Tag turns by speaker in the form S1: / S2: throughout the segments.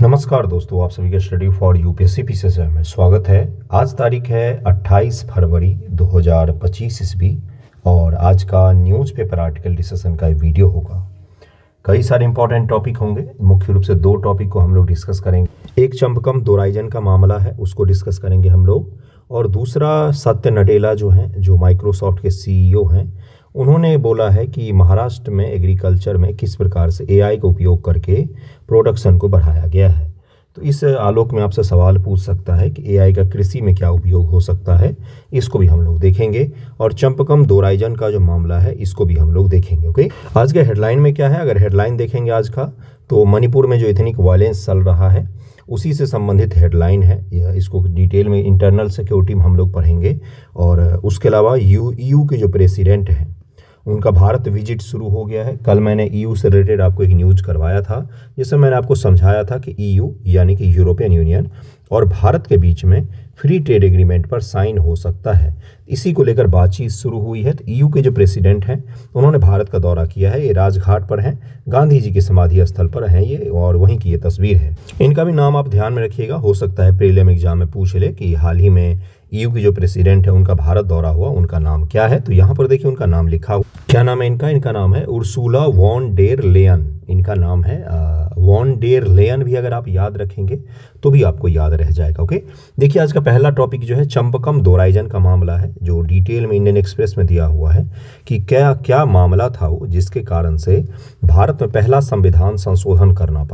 S1: नमस्कार दोस्तों, आप सभी का स्टडी फॉर यूपीएससी पीसीएस में स्वागत है। आज तारीख है 28 फरवरी 2025 ईस्वी और आज का न्यूज़पेपर आर्टिकल डिस्कशन का वीडियो होगा। कई सारे इंपॉर्टेंट टॉपिक होंगे। मुख्य रूप से दो टॉपिक को हम लोग डिस्कस करेंगे। एक चंपकम दोराइजन का मामला है, उसको डिस्कस करेंगे हम लोग, और दूसरा सत्य नडेला जो हैं, जो माइक्रोसॉफ्ट के सीईओ हैं, उन्होंने बोला है कि महाराष्ट्र में एग्रीकल्चर में किस प्रकार से एआई का उपयोग करके प्रोडक्शन को बढ़ाया गया है। तो इस आलोक में आपसे सवाल पूछ सकता है कि एआई का कृषि में क्या उपयोग हो सकता है, इसको भी हम लोग देखेंगे। और चंपकम दोराइजन का जो मामला है, इसको भी हम लोग देखेंगे। ओके, आज के हेडलाइन में क्या है, अगर हेडलाइन देखेंगे आज का, तो मणिपुर में जो एथनिक वायलेंस चल रहा है उसी से संबंधित हेडलाइन है। इसको डिटेल में इंटरनल सिक्योरिटी में हम लोग पढ़ेंगे। और उसके अलावा ईयू के जो प्रेसिडेंट हैं, उनका भारत विजिट शुरू हो गया है। कल मैंने ईयू से रिलेटेड आपको एक न्यूज़ करवाया था, जिसमें मैंने आपको समझाया था कि ईयू यानी कि यूरोपियन यूनियन और भारत के बीच में फ्री ट्रेड एग्रीमेंट पर साइन हो सकता है। इसी को लेकर बातचीत शुरू हुई है। तो ईयू के जो प्रेसिडेंट हैं, उन्होंने भारत का दौरा किया है। ये राजघाट पर हैं, गांधी जी के समाधि स्थल पर हैं ये, और वहीं की ये तस्वीर है। इनका भी नाम आप ध्यान में रखिएगा, हो सकता है प्रीलिम एग्जाम में पूछ ले कि हाल ही में ईयू की जो प्रेसिडेंट है उनका भारत दौरा हुआ, उनका नाम क्या है। तो यहाँ पर देखिए उनका नाम लिखा हुआ, क्या नाम है इनका? इनका नाम है उर्सुला वॉन डेर लेयन। इनका नाम है वॉन डेर लेयन। भी अगर आप याद रखेंगे तो भी आपको याद रह जाएगा। ओके, देखिए आज का पहला टॉपिक जो है चंपकम दोराइजन का मामला है, जो डिटेल में इंडियन एक्सप्रेस में दिया हुआ है कि क्या क्या मामला था वो, जिसके कारण से भारत में पहला संविधान संशोधन करना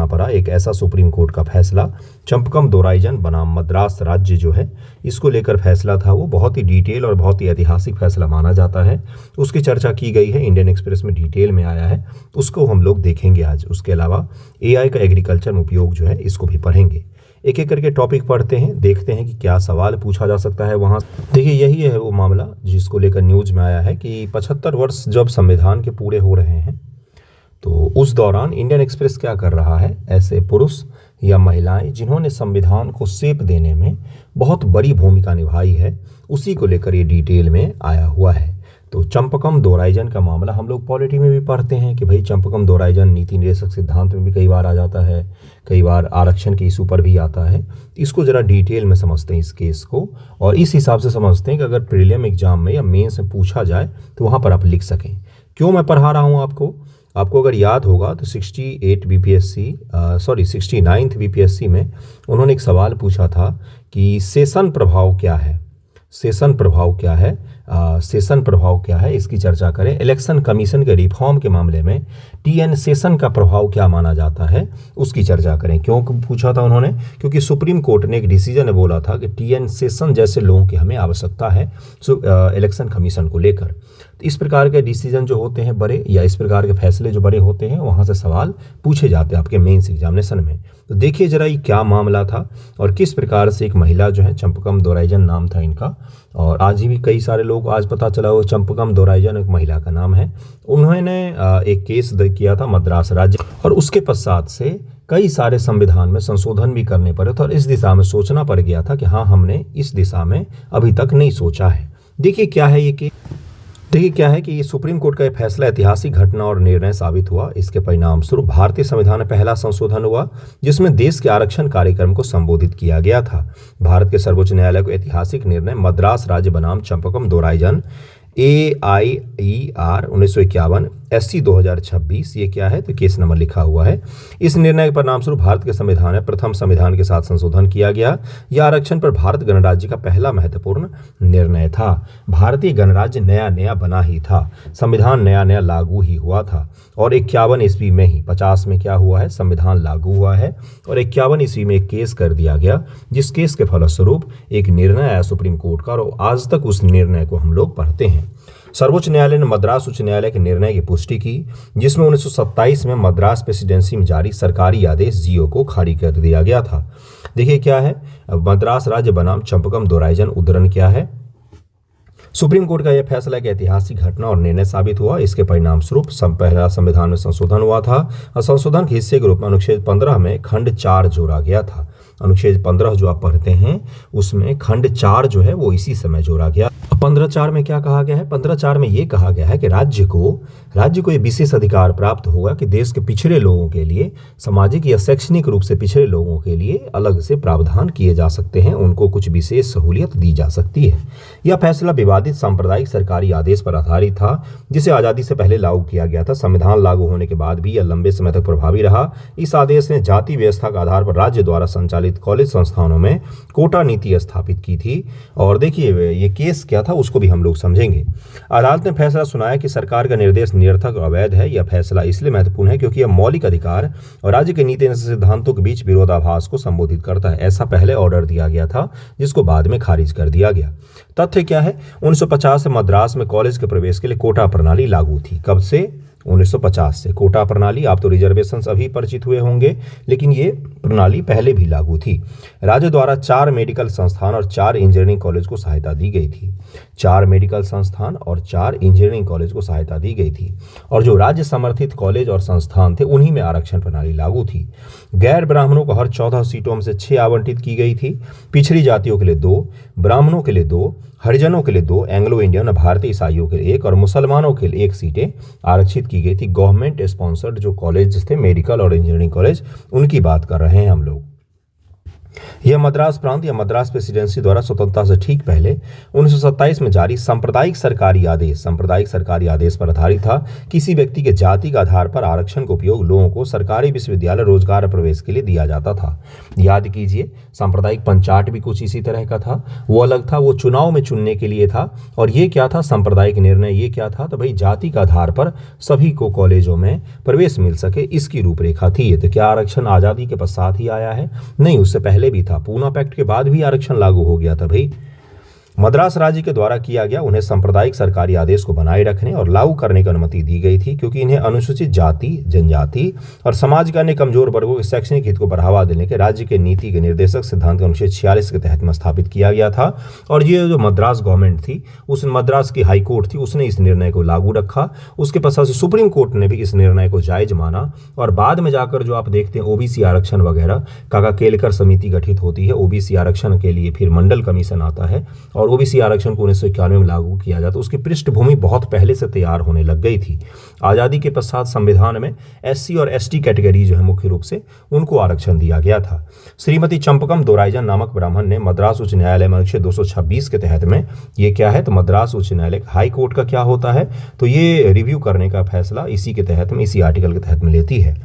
S1: पड़ा। एक ऐसा सुप्रीम कोर्ट का फैसला, चंपकम दोराइजन बनाम मद्रास राज्य जो है, इसको लेकर फैसला था। वो बहुत ही डिटेल और बहुत ही ऐतिहासिक फैसला माना जाता है। उसकी चर्चा की गई है, इंडियन एक्सप्रेस में डिटेल में आया है, उसको हम लोग देखेंगे आज। उसके अलावा एआई का एग्रीकल्चर में उपयोग जो है, इसको भी पढ़ेंगे। एक एक करके टॉपिक पढ़ते हैं, देखते हैं कि क्या सवाल पूछा जा सकता है वहाँ। देखिए यही है वो मामला जिसको लेकर न्यूज़ में आया है कि 75 वर्ष जब संविधान के पूरे हो रहे हैं, तो उस दौरान इंडियन एक्सप्रेस क्या कर रहा है, ऐसे पुरुष या महिलाएं जिन्होंने संविधान को शेप देने में बहुत बड़ी भूमिका निभाई है, उसी को लेकर ये डिटेल में आया हुआ है। तो चंपकम दोराइजन का मामला हम लोग पॉलिटी में भी पढ़ते हैं कि भाई चंपकम दोराइजन नीति निर्देशक सिद्धांत में भी कई बार आ जाता है, कई बार आरक्षण के इशू पर भी आता है। इसको ज़रा डिटेल में समझते हैं इस केस को, और इस हिसाब से समझते हैं कि अगर प्रीलिम एग्जाम में या मेंस में पूछा जाए तो वहाँ पर आप लिख सकें। क्यों मैं पढ़ा रहा हूँ आपको अगर याद होगा तो 69th बीपीएससी में उन्होंने एक सवाल पूछा था कि सेशन प्रभाव क्या है। सेशन प्रभाव क्या है, इसकी चर्चा करें। इलेक्शन कमीशन के रिफॉर्म के मामले में टीएन सेशन का प्रभाव क्या माना जाता है, उसकी चर्चा करें। क्यों पूछा था उन्होंने? क्योंकि सुप्रीम कोर्ट ने एक डिसीजन में बोला था कि टीएन सेशन जैसे लोगों की हमें आवश्यकता है इलेक्शन कमीशन को लेकर। तो इस प्रकार के डिसीजन जो होते हैं बड़े, या इस प्रकार के फैसले जो बड़े होते हैं, वहाँ से सवाल पूछे जाते हैं आपके मेंस एग्जामिनेशन में। तो देखिए जरा ये क्या मामला था और किस प्रकार से एक महिला जो है, चंपकम दोराइजन नाम था इनका, और आज ही भी कई सारे लोग आज पता चला वो चंपकम दोराइजन एक महिला का नाम है। उन्होंने एक केस किया था मद्रास राज्य, और उसके पश्चात से कई सारे संविधान में संशोधन भी करने पड़े थे, और इस दिशा में सोचना पड़ गया था कि हाँ, हमने इस दिशा में अभी तक नहीं सोचा है। देखिए क्या है कि ये सुप्रीम कोर्ट का ये फैसला ऐतिहासिक घटना और निर्णय साबित हुआ। इसके परिणाम स्वरूप भारतीय संविधान में पहला संशोधन हुआ, जिसमें देश के आरक्षण कार्यक्रम को संबोधित किया गया था। भारत के सर्वोच्च न्यायालय को ऐतिहासिक निर्णय मद्रास राज्य बनाम चंपकम दोराइजन AIER 1951 SC 2026, ये क्या है तो केस नंबर लिखा हुआ है। इस निर्णय के परिणाम स्वरूप भारत के संविधान में प्रथम संविधान के साथ संशोधन किया गया। यह आरक्षण पर भारत गणराज्य का पहला महत्वपूर्ण निर्णय था। भारतीय गणराज्य नया नया बना ही था, संविधान नया नया लागू ही हुआ था, और 51 ईस्वी में ही 50 में क्या हुआ है, संविधान लागू हुआ है, और 51 ईस्वी में एक केस कर दिया गया, जिस केस के फलस्वरूप एक निर्णय आया सुप्रीम कोर्ट का, और आज तक उस निर्णय को हम लोग पढ़ते हैं। सर्वोच्च न्यायालय ने मद्रास उच्च न्यायालय के निर्णय की पुष्टि की, जिसमें 1927 में मद्रास प्रेसिडेंसी में जारी सरकारी आदेश जीओ को खारिज कर दिया गया था। देखिए क्या है, मद्रास राज्य बनाम चंपकम दोराइजन उद्धरण क्या है। सुप्रीम कोर्ट का यह फैसला एक ऐतिहासिक घटना और निर्णय साबित हुआ। इसके परिणाम स्वरूप पहला संविधान में संशोधन हुआ था, और संशोधन के हिस्से के रूप में अनुच्छेद 15 में खंड 4 जोड़ा गया था। अनुच्छेद 15 जो आप पढ़ते हैं उसमें खंड 4 जो है वो इसी समय जोड़ा गया। 15(4) में क्या कहा गया है? 15(4) में ये कहा गया है कि राज्य को ये विशेष अधिकार प्राप्त होगा कि देश के पिछड़े लोगों के लिए, सामाजिक या शैक्षणिक रूप से पिछड़े लोगों के लिए अलग से प्रावधान किए जा सकते हैं, उनको कुछ विशेष सहूलियत दी जा सकती है। यह फैसला विवादित सांप्रदायिक सरकारी आदेश पर आधारित था जिसे आज़ादी से पहले लागू किया गया था। संविधान लागू होने के बाद भी यह लंबे समय तक प्रभावी रहा। इस आदेश ने जाति व्यवस्था के आधार पर राज्य द्वारा संचालित कॉलेज संस्थानों में कोटा नीति स्थापित की थी। और देखिए ये केस क्या था उसको भी हम लोग समझेंगे। अदालत ने फैसला सुनाया कि सरकार का निर्देश निरर्थक और अवैध है। यह फैसला इसलिए महत्वपूर्ण है क्योंकि यह मौलिक अधिकार और राज्य के नीति सिद्धांतों के बीच विरोधाभास को संबोधित करता है। ऐसा पहले ऑर्डर दिया गया था जिसको बाद में खारिज कर दिया गया। तथ्य क्या है? 1950 से मद्रास में कॉलेज के प्रवेश के लिए कोटा प्रणाली लागू थी। कब से? 1950 से। कोटा प्रणाली, आप तो रिजर्वेशन अभी परिचित हुए होंगे, लेकिन ये प्रणाली पहले भी लागू थी। राज्य द्वारा 4 मेडिकल संस्थान और 4 इंजीनियरिंग कॉलेज को सहायता दी गई थी। 4 मेडिकल संस्थान और 4 इंजीनियरिंग कॉलेज को सहायता दी गई थी और जो राज्य समर्थित कॉलेज और संस्थान थे उन्हीं में आरक्षण प्रणाली लागू थी। गैर ब्राह्मणों को हर 14 सीटों में से 6 आवंटित की गई थी। पिछड़ी जातियों के लिए 2, ब्राह्मणों के लिए 2, हरिजनों के लिए 2, एंग्लो इंडियन भारतीय ईसाइयों के लिए 1 और मुसलमानों के लिए 1 सीटें आरक्षित की गई थी। गवर्नमेंट स्पॉन्सर्ड जो कॉलेज थे, मेडिकल और इंजीनियरिंग कॉलेज, उनकी बात कर रहे हैं हम लोग। यह मद्रास प्रांत या मद्रास प्रेसिडेंसी द्वारा स्वतंत्रता से ठीक पहले 1927 में जारी सांप्रदायिक सरकारी आदेश पर आधारित था। किसी व्यक्ति के जाति के आधार पर आरक्षण का उपयोग लोगों को सरकारी विश्वविद्यालय रोजगार प्रवेश के लिए दिया जाता था। याद कीजिए, सांप्रदायिक पंचाट भी कुछ इसी तरह का था। वो अलग था, वो चुनाव में चुनने के लिए था। और ये क्या था? सांप्रदायिक निर्णय ये क्या था? तो भाई जाति के आधार पर सभी को कॉलेजों में प्रवेश मिल सके, इसकी रूपरेखा थी ये। तो क्या आरक्षण आज़ादी के पश्चात ही आया है? नहीं, उससे पहले भी था। पूना पैक्ट के बाद भी आरक्षण लागू हो गया था भाई। मद्रास राज्य के द्वारा किया गया उन्हें सांप्रदायिक सरकारी आदेश को बनाए रखने और लागू करने की अनुमति दी गई थी क्योंकि इन्हें अनुसूचित जाति, जनजाति और समाज के अन्य कमजोर वर्गों के शैक्षणिक हित को बढ़ावा देने के राज्य के नीति के निर्देशक सिद्धांत अनुच्छेद 46 के तहत में स्थापित किया गया था। और ये जो मद्रास गवर्नमेंट थी, उस मद्रास की हाई कोर्ट थी, उसने इस निर्णय को लागू रखा। उसके पश्चात सुप्रीम कोर्ट ने भी इस निर्णय को जायज माना और बाद में जाकर जो आप देखते हैं ओबीसी आरक्षण वगैरह, काका केलकर समिति गठित होती है ओबीसी आरक्षण के लिए, फिर मंडल कमीशन आता है और ओबीसी आरक्षण को 1991 में लागू किया जाता। उसकी पृष्ठभूमि बहुत पहले से तैयार होने लग गई थी। आज़ादी के पश्चात संविधान में एससी और एसटी कैटेगरी जो है मुख्य रूप से उनको आरक्षण दिया गया था। श्रीमती चंपकम दोराइजन नामक ब्राह्मण ने मद्रास उच्च न्यायालय में अनुच्छेद 226 के तहत में, ये क्या है? तो मद्रास उच्च न्यायालय हाई कोर्ट का क्या होता है, तो ये रिव्यू करने का फैसला इसी के तहत में, इसी आर्टिकल के तहत में लेती है।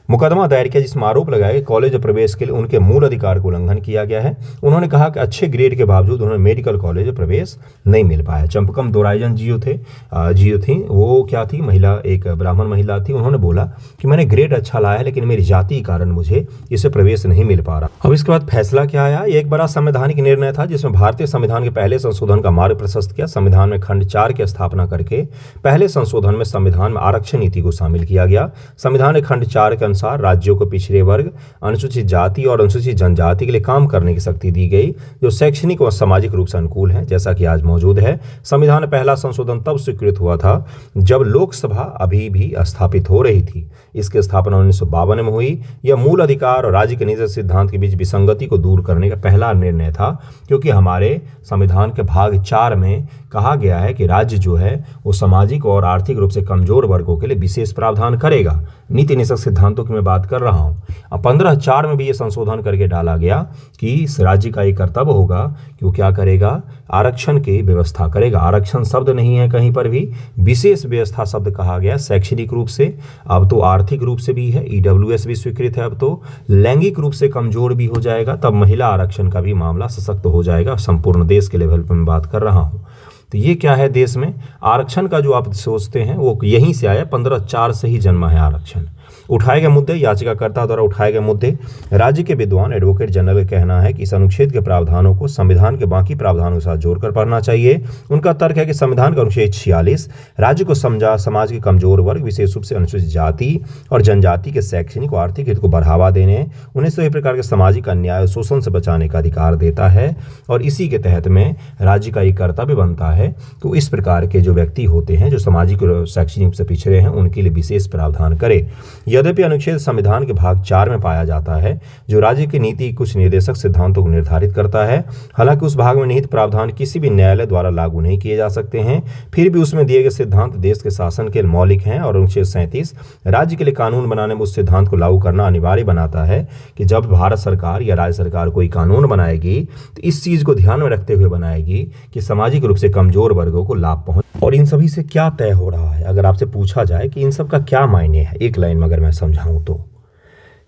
S1: मुकदमा दायर किया जिसमें आरोप लगाया कि कॉलेज प्रवेश के लिए उनके मूल अधिकार को उल्लंघन किया गया है। उन्होंने कहा कि अच्छे ग्रेड के बावजूद उन्हें मेडिकल कॉलेज प्रवेश नहीं मिल पाया। चंपकम दोराइजन जियो थी, वो क्या थी? महिला, एक ब्राह्मण महिला थी। उन्होंने बोला कि मैंने ग्रेड अच्छा लाया है लेकिन मेरी जाति के कारण मुझे इसे प्रवेश नहीं मिल पा रहा। अब इसके बाद फैसला क्या आया? एक बड़ा संवैधानिक निर्णय था जिसमें भारतीय संविधान के पहले संशोधन का मार्ग प्रशस्त किया। संविधान में खंड 4 की स्थापना करके पहले संशोधन में संविधान में आरक्षण नीति को शामिल किया गया। संविधान के खंड 4 के अनुसार राज्यों को पिछड़े वर्ग, अनुसूचित जाति और अनुसूचित जनजाति के लिए काम करने की शक्ति दी गई जो शैक्षणिक और सामाजिक रूप से अनुकूल है, जैसा कि आज मौजूद है। संविधान में पहला संशोधन तब स्वीकृत हुआ था जब लोकसभा अभी भी स्थापित हो रही थी। इसकी स्थापना 1952 में हुई। यह मूल अधिकार और राज्य के निजी सिद्धांत के बीच विसंगति को दूर करने का पहला निर्णय था क्योंकि हमारे संविधान के भाग 4 में कहा गया है कि राज्य जो है वो सामाजिक और आर्थिक रूप से कमजोर वर्गों के लिए विशेष प्रावधान करेगा। नीति निषेध सिद्धांतों की मैं बात कर रहा हूँ। अब 15(4) में भी ये संशोधन करके डाला गया कि इस राज्य का ये कर्तव्य होगा कि वो क्या करेगा? आरक्षण की व्यवस्था करेगा। आरक्षण शब्द नहीं है कहीं पर भी, विशेष व्यवस्था शब्द कहा गया। शैक्षणिक रूप से, अब तो आर्थिक रूप से भी है, ईडब्ल्यूएस भी स्वीकृत है। अब तो लैंगिक रूप से कमजोर भी हो जाएगा, तब महिला आरक्षण का भी मामला सशक्त हो जाएगा। संपूर्ण देश के लेवल पर मैं बात कर रहा हूँ। तो ये क्या है? देश में आरक्षण का जो आप सोचते हैं वो यहीं से आया, 15(4) से ही जन्मा है आरक्षण। उठाए गए मुद्दे, याचिकाकर्ता द्वारा उठाए गए मुद्दे। राज्य के विद्वान एडवोकेट जनरल का कहना है कि इस अनुच्छेद के प्रावधानों को संविधान के बाकी प्रावधानों के साथ जोड़कर पढ़ना चाहिए। उनका तर्क है कि संविधान का अनुच्छेद 46 राज्य को समाज के कमजोर वर्ग, विशेष रूप से अनुसूचित जाति और जनजाति के शैक्षणिक और आर्थिक हित को बढ़ावा देने, उन्हें सभी प्रकार के सामाजिक अन्याय और शोषण से बचाने का अधिकार देता है और इसी के तहत में राज्य का ये कर्तव्य बनता है तो इस प्रकार के जो व्यक्ति होते हैं जो सामाजिक और शैक्षणिक से पिछड़े हैं उनके लिए विशेष प्रावधान करे। यद्यपि अनुच्छेद संविधान के भाग 4 में पाया जाता है, जो राज्य की नीति कुछ निर्देशक सिद्धांतों को निर्धारित करता है। हालांकि उस भाग में निहित प्रावधान किसी भी न्यायालय द्वारा लागू नहीं किए जा सकते हैं, फिर भी उसमें दिए गए सिद्धांत देश के शासन के मौलिक हैं। और अनुच्छेद 37 राज्य के लिए कानून बनाने में उस सिद्धांत को लागू करना अनिवार्य बनाता है कि जब भारत सरकार या राज्य सरकार कोई कानून बनाएगी तो इस चीज को ध्यान में रखते हुए बनाएगी कि सामाजिक रूप से कमजोर वर्गों को लाभ पहुंचे। और इन सभी से क्या तय हो रहा है, अगर आपसे पूछा जाए कि इन सब का क्या मायने है, एक लाइन में अगर मैं समझाऊं तो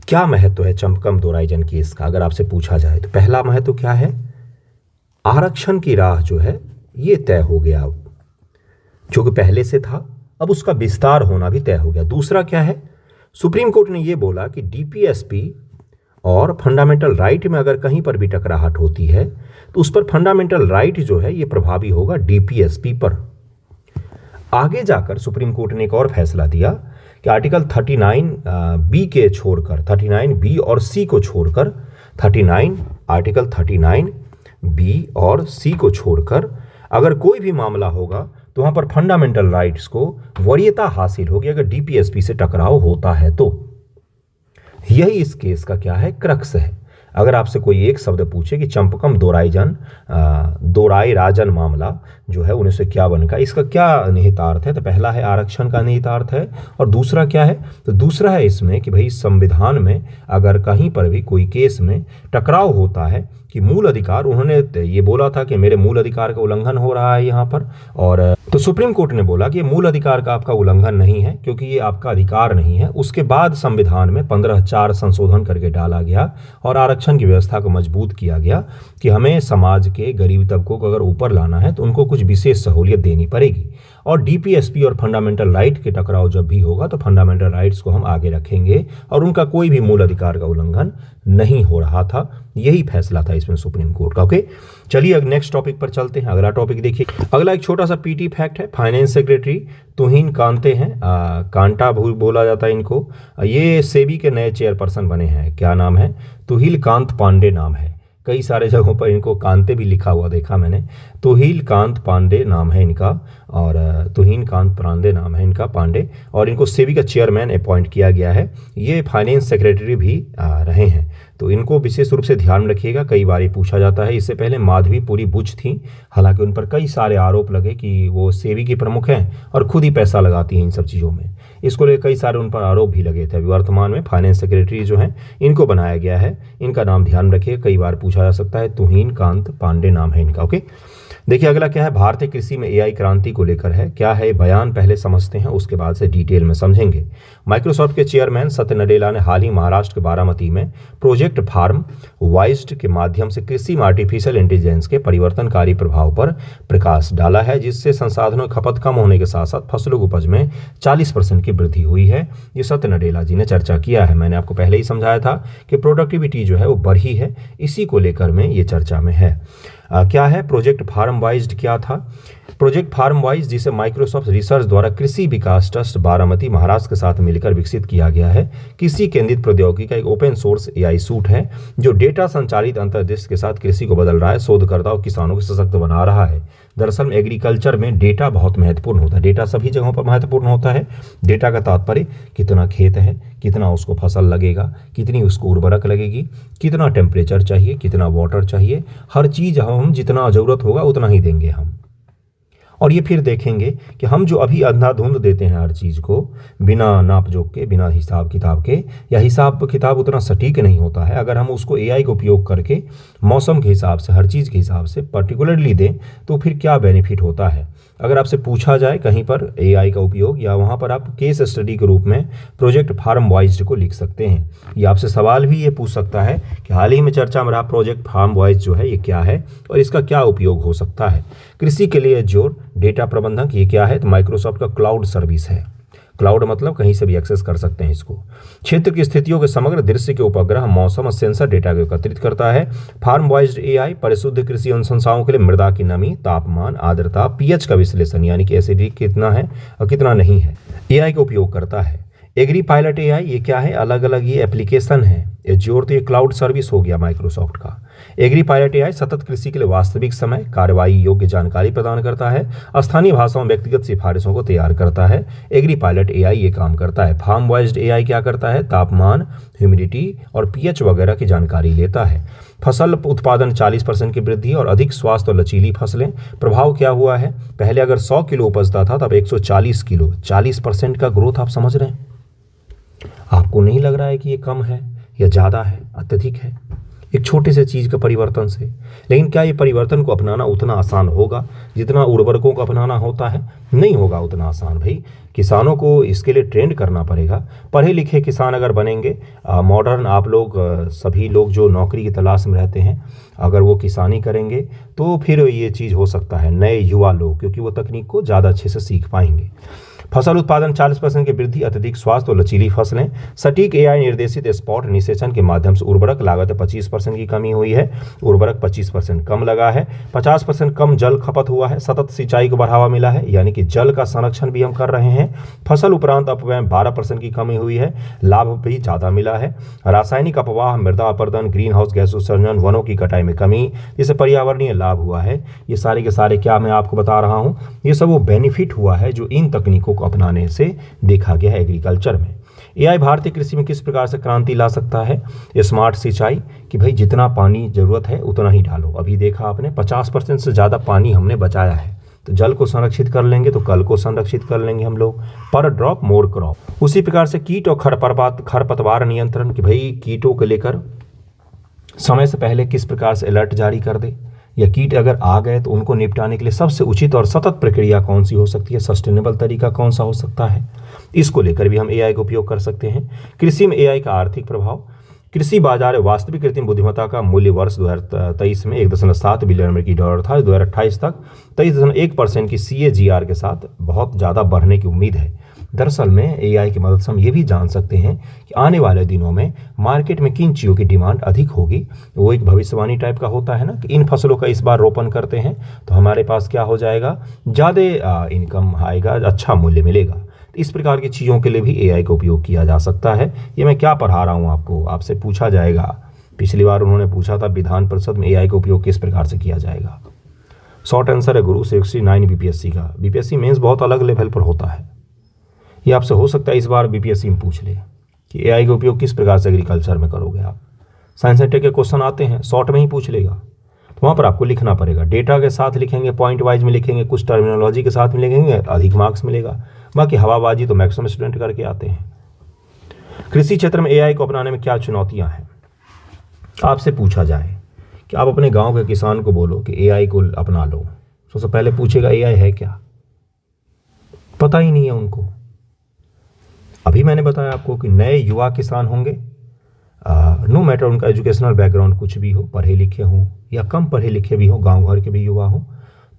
S1: क्या महत्व है चंपकम दोराईजन केस का, अगर आपसे पूछा जाए तो पहला महत्व क्या है, आरक्षण की राह जो है ये तय हो गया, अब जो कि पहले से था अब उसका विस्तार होना भी तय हो गया। दूसरा क्या है, सुप्रीम कोर्ट ने ये बोला कि डीपीएसपी और फंडामेंटल राइट में अगर कहीं पर भी टकराहट होती है तो उस पर फंडामेंटल राइट जो है ये प्रभावी होगा डीपीएसपी पर। आगे जाकर सुप्रीम कोर्ट ने एक और फैसला दिया कि आर्टिकल 39 बी के छोड़कर 39 बी और सी को छोड़कर 39 आर्टिकल 39 बी और सी को छोड़कर अगर कोई भी मामला होगा तो वहां पर फंडामेंटल राइट्स को वरीयता हासिल होगी अगर डीपीएसपी से टकराव होता है तो। यही इस केस का क्या है, क्रक्स है। अगर आपसे कोई एक शब्द पूछे कि चंपकम दोराईराजन मामला जो है 1951 का, इसका क्या निहितार्थ है, तो पहला है आरक्षण का निहितार्थ है, और दूसरा क्या है, तो दूसरा है इसमें कि भाई संविधान में अगर कहीं पर भी कोई केस में टकराव होता है कि मूल अधिकार, उन्होंने ये बोला था कि मेरे मूल अधिकार का उल्लंघन हो रहा है यहाँ पर, और तो सुप्रीम कोर्ट ने बोला कि मूल अधिकार का आपका उल्लंघन नहीं है क्योंकि ये आपका अधिकार नहीं है। उसके बाद संविधान में 15(4) संशोधन करके डाला गया और आरक्षण की व्यवस्था को मजबूत किया गया कि हमें समाज के गरीब तबकों को अगर ऊपर लाना है तो उनको कुछ विशेष सहूलियत देनी पड़ेगी। और डीपीएसपी और फंडामेंटल राइट के टकराव जब भी होगा तो फंडामेंटल राइट्स को हम आगे रखेंगे और उनका कोई भी मूल अधिकार का उल्लंघन नहीं हो रहा था। यही फैसला था इसमें सुप्रीम कोर्ट का। ओके, चलिए अब नेक्स्ट टॉपिक पर चलते हैं। अगला टॉपिक देखिए, अगला एक छोटा सा पीटी फैक्ट है। फाइनेंस सेक्रेटरी तुहिन कांते हैं, कांटा बोला जाता है इनको, ये सेबी के नए चेयरपर्सन बने हैं। क्या नाम है, तुहिल कांत पांडे नाम है। कई सारे जगहों पर इनको कांते भी लिखा हुआ देखा मैंने। तुहिल कांत पांडे नाम है इनका, और तुहिन कांत पांडे नाम है इनका, पांडे, और इनको सेबी का चेयरमैन अपॉइंट किया गया है। ये फाइनेंस सेक्रेटरी भी रहे हैं, तो इनको विशेष रूप से ध्यान में रखिएगा, कई बार ये पूछा जाता है। इससे पहले माधवीपुरी बुच थी, हालांकि उन पर कई सारे आरोप लगे कि वो सेबी की प्रमुख हैं और खुद ही पैसा लगाती हैं इन सब चीज़ों में। इसको लेकर कई सारे उन पर आरोप भी लगे थे। वर्तमान में फाइनेंस सेक्रेटरी जो हैं इनको बनाया गया है। इनका नाम ध्यान रखिए, कई बार पूछा जा सकता है। तुहिन कांत पांडे नाम है इनका। ओके, देखिए अगला क्या है, भारतीय कृषि में एआई क्रांति को लेकर है। क्या है बयान, पहले समझते हैं, उसके बाद से डिटेल में समझेंगे। माइक्रोसॉफ्ट के चेयरमैन सत्य नडेला ने हाल ही महाराष्ट्र के बारामती में प्रोजेक्ट फार्म वाइज्ड के माध्यम से कृषि में आर्टिफिशियल इंटेलिजेंस के परिवर्तनकारी प्रभाव पर प्रकाश डाला है, जिससे संसाधनों की खपत कम होने के साथ साथ फसलों की उपज में 40% की वृद्धि हुई है। ये सत्य नडेला जी ने चर्चा किया है। मैंने आपको पहले ही समझाया था कि प्रोडक्टिविटी जो है वो बढ़ी है, इसी को लेकर में ये चर्चा में है। क्या है प्रोजेक्ट फार्म वाइज्ड, क्या था प्रोजेक्ट फार्म वाइज, जिसे माइक्रोसॉफ्ट रिसर्च द्वारा कृषि विकास ट्रस्ट बारामती महाराष्ट्र के साथ मिलकर विकसित किया गया है। कृषि केंद्रित प्रौद्योगिकी का एक ओपन सोर्स एआई सूट है जो डेटा संचालित अंतर्दृष्टि के साथ कृषि को बदल रहा है, शोधकर्ता और किसानों को सशक्त बना रहा है। दरअसल में एग्रीकल्चर में डेटा बहुत महत्वपूर्ण होता है। डेटा सभी जगहों पर महत्वपूर्ण होता है। डेटा का तात्पर्य कितना खेत है, कितना उसको फसल लगेगा, कितनी उसको उर्वरक लगेगी, कितना टेम्परेचर चाहिए, कितना वाटर चाहिए, हर चीज़ हम जितना ज़रूरत होगा उतना ही देंगे हम। और ये फिर देखेंगे कि हम जो अभी अंधाधुंध देते हैं हर चीज़ को बिना नाप जोख के, बिना हिसाब किताब के, या हिसाब किताब उतना सटीक नहीं होता है, अगर हम उसको एआई का उपयोग करके मौसम के हिसाब से, हर चीज़ के हिसाब से पर्टिकुलरली दें तो फिर क्या बेनिफिट होता है। अगर आपसे पूछा जाए कहीं पर एआई का उपयोग, या वहाँ पर आप केस स्टडी के रूप में प्रोजेक्ट फार्म वाइज्ड को लिख सकते हैं। ये आपसे सवाल भी ये पूछ सकता है कि हाल ही में चर्चा में रहा प्रोजेक्ट फार्म वाइज जो है ये क्या है और इसका क्या उपयोग हो सकता है। कृषि के लिए जोर, डेटा प्रबंधक, ये क्या है, तो माइक्रोसॉफ्ट का क्लाउड सर्विस है। क्लाउड मतलब कहीं से भी एक्सेस कर सकते हैं इसको। क्षेत्र की स्थितियों के समग्र दृश्य के उपग्रह, मौसम और सेंसर डेटा को एकत्रित करता है। फार्म वाइज्ड एआई परिशुद्ध कृषि अनुशंसाओं के लिए मृदा की नमी, तापमान, आर्द्रता, पीएच का विश्लेषण, यानी कि एसिडिटी कितना है और कितना नहीं है, एआई का उपयोग करता है। एग्री पायलट एआई, ये क्या है, अलग अलग ये एप्लीकेशन है। एज्योर तो ये क्लाउड सर्विस हो गया माइक्रोसॉफ्ट का। एग्री पायलट एआई सतत कृषि के लिए वास्तविक समय कार्रवाई योग्य जानकारी प्रदान करता है, स्थानीय भाषाओं में व्यक्तिगत सिफारिशों को तैयार करता है। एग्री पायलट एआई ये काम करता है। फार्म वॉइस्ड एआई क्या करता है, तापमान, ह्यूमिडिटी और पीएच वगैरह की जानकारी लेता है। फसल उत्पादन 40% की वृद्धि और अधिक स्वास्थ्य और लचीली फसलें। प्रभाव क्या हुआ है, पहले अगर 100 किलो उपजता था तब 140 किलो, 40% का ग्रोथ। आप समझ रहे हैं? आपको नहीं लग रहा है कि ये कम है या ज़्यादा है, अत्यधिक है, एक छोटे से चीज़ के परिवर्तन से? लेकिन क्या ये परिवर्तन को अपनाना उतना आसान होगा जितना उर्वरकों को अपनाना होता है? नहीं होगा उतना आसान भाई। किसानों को इसके लिए ट्रेंड करना पड़ेगा। पढ़े लिखे किसान अगर बनेंगे, मॉडर्न आप लोग सभी लोग जो नौकरी की तलाश में रहते हैं, अगर वो किसानी करेंगे तो फिर ये चीज़ हो सकता है। नए युवा लोग, क्योंकि वो तकनीक को ज़्यादा अच्छे से सीख पाएंगे। फसल उत्पादन 40% की वृद्धि, अत्यधिक स्वास्थ्य और लचीली फसलें। सटीक एआई निर्देशित स्पॉट निषेचन के माध्यम से उर्वरक लागत 25% की कमी हुई है। उर्वरक 25% कम लगा है। 50% कम जल खपत हुआ है। सतत सिंचाई को बढ़ावा मिला है, यानी कि जल का संरक्षण भी हम कर रहे हैं। फसल उपरांत अपव्यय 12% की कमी हुई है। लाभ भी ज़्यादा मिला है। रासायनिक अपवाह, मृदा अपरदन, ग्रीन हाउस गैस उत्सर्जन, वनों की कटाई में कमी, जिससे पर्यावरणीय लाभ हुआ है। ये सारे के सारे क्या मैं आपको बता रहा हूँ, ये सब वो बेनिफिट हुआ है जो इन तकनीकों को अपनाने से देखा गया है एग्रीकल्चर में। एआई भारतीय कृषि में किस प्रकार से क्रांति ला सकता है? स्मार्ट सिंचाई, कि भाई जितना पानी जरूरत है उतना ही डालो। अभी देखा आपने 50% से ज़्यादा पानी हमने बचाया है। तो जल को संरक्षित कर लेंगे तो कल को संरक्षित कर लेंगे हम लोग। पर ड्रॉप मोर क्रॉप। उसी प्रकार से कीट और खरपतवार नियंत्रण, कि भाई कीटों को लेकर समय से पहले किस प्रकार से अलर्ट जारी कर दे, या कीट अगर आ गए तो उनको निपटाने के लिए सबसे उचित और सतत प्रक्रिया कौन सी हो सकती है, सस्टेनेबल तरीका कौन सा हो सकता है, इसको लेकर भी हम एआई का उपयोग कर सकते हैं। कृषि में एआई का आर्थिक प्रभाव। कृषि बाजार में वास्तविक कृत्रिम बुद्धिमत्ता का मूल्य वर्ष 2023 में 1.7 बिलियन अमेरिकी डॉलर था। 2028 तक 23.1% की CAGR के साथ बहुत ज़्यादा बढ़ने की उम्मीद है। दरअसल में एआई की मदद से हम ये भी जान सकते हैं कि आने वाले दिनों में मार्केट में किन चीज़ों की डिमांड अधिक होगी। वो एक भविष्यवाणी टाइप का होता है ना, कि इन फसलों का इस बार रोपण करते हैं तो हमारे पास क्या हो जाएगा, ज़्यादा इनकम आएगा, अच्छा मूल्य मिलेगा। इस प्रकार की चीज़ों के लिए भी एआई का उपयोग किया जा सकता है। ये मैं क्या पढ़ा रहा हूँ आपको, आपसे पूछा जाएगा। पिछली बार उन्होंने पूछा था विधान परिषद में एआई का उपयोग किस प्रकार से किया जाएगा। शॉर्ट आंसर है गुरु 69 बीपीएससी का। बीपीएससी मेंस बहुत अलग लेवल पर होता है। ये आपसे हो सकता है इस बार बीपीएससी में पूछ ले कि एआई का उपयोग किस प्रकार से एग्रीकल्चर में करोगे आप। साइंस एंड टेक के क्वेश्चन आते हैं, शॉर्ट में ही पूछ लेगा, तो वहाँ पर आपको लिखना पड़ेगा। डेटा के साथ लिखेंगे, पॉइंट वाइज में लिखेंगे, कुछ टर्मिनोलॉजी के साथ में लिखेंगे, अधिक मार्क्स मिलेगा। बाकी हवाबाजी तो मैक्सिमम स्टूडेंट करके आते हैं। कृषि क्षेत्र में एआई को अपनाने में क्या चुनौतियाँ हैं? आपसे पूछा जाए कि आप अपने गाँव के किसान को बोलो कि एआई को अपना लो, सबसे पहले पूछेगा एआई है क्या? पता ही नहीं है उनको। अभी मैंने बताया आपको कि नए युवा किसान होंगे, नो मैटर उनका एजुकेशनल बैकग्राउंड कुछ भी हो, पढ़े लिखे हों या कम पढ़े लिखे भी हो, गांव घर के भी युवा हों,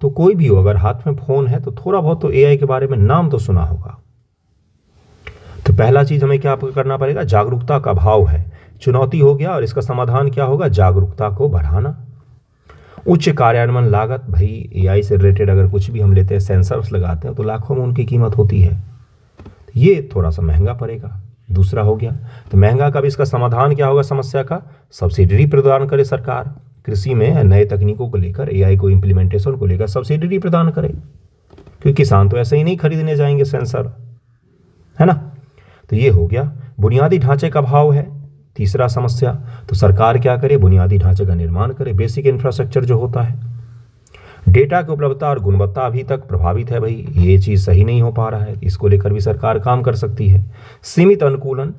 S1: तो कोई भी हो, अगर हाथ में फ़ोन है तो थोड़ा बहुत तो एआई के बारे में नाम तो सुना होगा। तो पहला चीज़ हमें क्या करना पड़ेगा, जागरूकता का अभाव है। चुनौती हो गया, और इसका समाधान क्या होगा, जागरूकता को बढ़ाना। उच्च कार्यान्वयन लागत, भाई एआई से रिलेटेड अगर कुछ भी हम लेते हैं, सेंसर्स लगाते हैं तो लाखों में उनकी कीमत होती है, ये थोड़ा सा महंगा पड़ेगा। दूसरा हो गया, तो महंगा का भी इसका समाधान क्या होगा समस्या का, सब्सिडी प्रदान करे सरकार। कृषि में नए तकनीकों को लेकर, एआई को इम्प्लीमेंटेशन को लेकर सब्सिडी प्रदान करे, क्योंकि किसान तो ऐसे ही नहीं खरीदने जाएंगे सेंसर, है ना। तो ये हो गया। बुनियादी ढांचे का अभाव है तीसरा समस्या। तो सरकार क्या करे, बुनियादी ढांचे का निर्माण करे, बेसिक इंफ्रास्ट्रक्चर जो होता है। डेटा की उपलब्धता और गुणवत्ता अभी तक प्रभावित है, भाई ये चीज़ सही नहीं हो पा रहा है, इसको लेकर भी सरकार काम कर सकती है। सीमित अनुकूलन,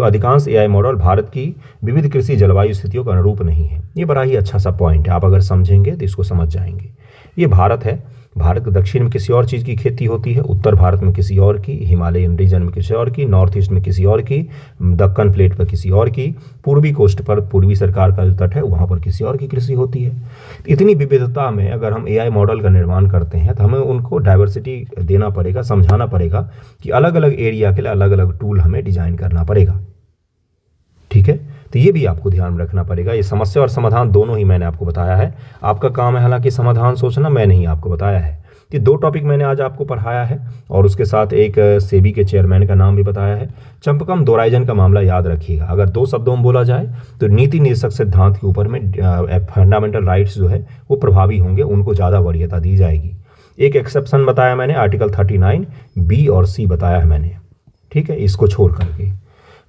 S1: अधिकांश एआई मॉडल भारत की विविध कृषि जलवायु स्थितियों का अनुरूप नहीं है। ये बड़ा ही अच्छा सा पॉइंट है, आप अगर समझेंगे तो इसको समझ जाएंगे। ये भारत है, भारत के दक्षिण में किसी और चीज़ की खेती होती है, उत्तर भारत में किसी और की, हिमालयन रीजन में किसी और की, नॉर्थ ईस्ट में किसी और की, दक्कन प्लेट पर किसी और की, पूर्वी कोस्ट पर, पूर्वी सरकार का जो तट है वहाँ पर किसी और की कृषि होती है। इतनी विविधता में अगर हम एआई मॉडल का निर्माण करते हैं तो हमें उनको डाइवर्सिटी देना पड़ेगा, समझाना पड़ेगा कि अलग अलग एरिया के लिए अलग अलग टूल हमें डिजाइन करना पड़ेगा। ठीक है, तो ये भी आपको ध्यान में रखना पड़ेगा। ये समस्या और समाधान दोनों ही मैंने आपको बताया है। आपका काम है हालांकि समाधान सोचना, मैं नहीं आपको बताया है। ये 2 टॉपिक मैंने आज आपको पढ़ाया है और उसके साथ एक सेबी के चेयरमैन का नाम भी बताया है। चंपकम दोराइजन का मामला याद रखिएगा। अगर 2 शब्दों में बोला जाए तो नीति निर्देशक सिद्धांत के ऊपर में फंडामेंटल राइट्स जो है वो प्रभावी होंगे, उनको ज़्यादा वरीयता दी जाएगी। एक एक्सेप्शन बताया मैंने, आर्टिकल 39 बी और सी बताया है मैंने, ठीक है, इसको छोड़ करके।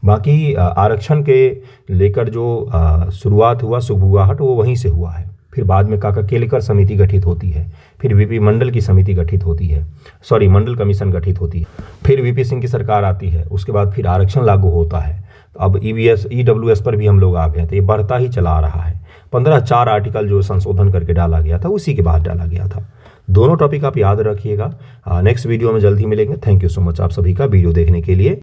S1: बाकी आरक्षण के लेकर जो शुरुआत हुआ सुगबुगाहट वो वहीं से हुआ है। फिर बाद में काका केलेकर समिति गठित होती है, फिर वीपी मंडल की समिति गठित होती है, मंडल कमीशन गठित होती है, फिर वीपी सिंह की सरकार आती है, उसके बाद फिर आरक्षण लागू होता है। तो अब EWS पर भी हम लोग आ गए, तो ये बढ़ता ही चला आ रहा है। 15 आर्टिकल जो संशोधन करके डाला गया था उसी के बाद डाला गया था। दोनों टॉपिक आप याद रखिएगा। नेक्स्ट वीडियो में जल्दी मिलेंगे। थैंक यू सो मच आप सभी का वीडियो देखने के लिए।